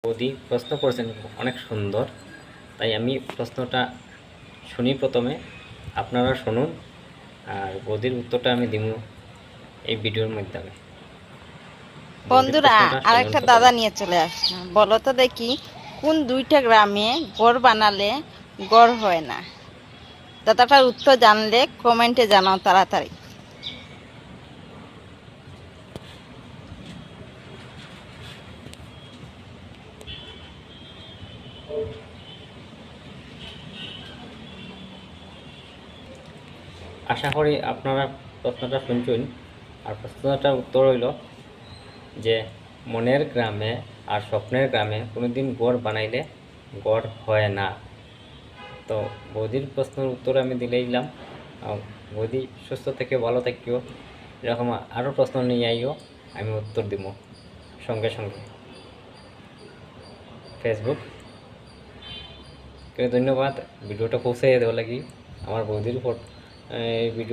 বৌদি প্রশ্ন করেছেন অনেক সুন্দর, তাই আমি প্রশ্নটা শুনি প্রথমে, আপনারা শুনুন, আর বৌদির উত্তরটা আমি দিব এই ভিডিওর মাধ্যমে। বন্ধুরা আরেকটা দাদা নিয়ে চলে আসলাম। বলো তো দেখি কোন দুইটা গ্রামে গড় বানালে গড় হয় না? দাদাটার উত্তর জানলে কমেন্টে জানাও তাড়াতাড়ি। আশা করি আপনারা প্রশ্নটা শুনছেন। আর প্রশ্নটার উত্তর হইল যে মনের গ্রামে আর স্বপ্নের গ্রামে কোনোদিন গড় বানাইলে গড় হয় না। তো বৌদির প্রশ্নের উত্তর আমি দিলাম। বৌদি সুস্থ থেকে ভালো থাকিও, এরকম আরও প্রশ্ন নিয়ে আইও, আমি উত্তর দিব সঙ্গে সঙ্গে। ফেসবুক কে ধন্যবাদ ভিডিওটা পৌঁছে দেওয়া লাগি আমার বৌদির উপর এই ভিডিও।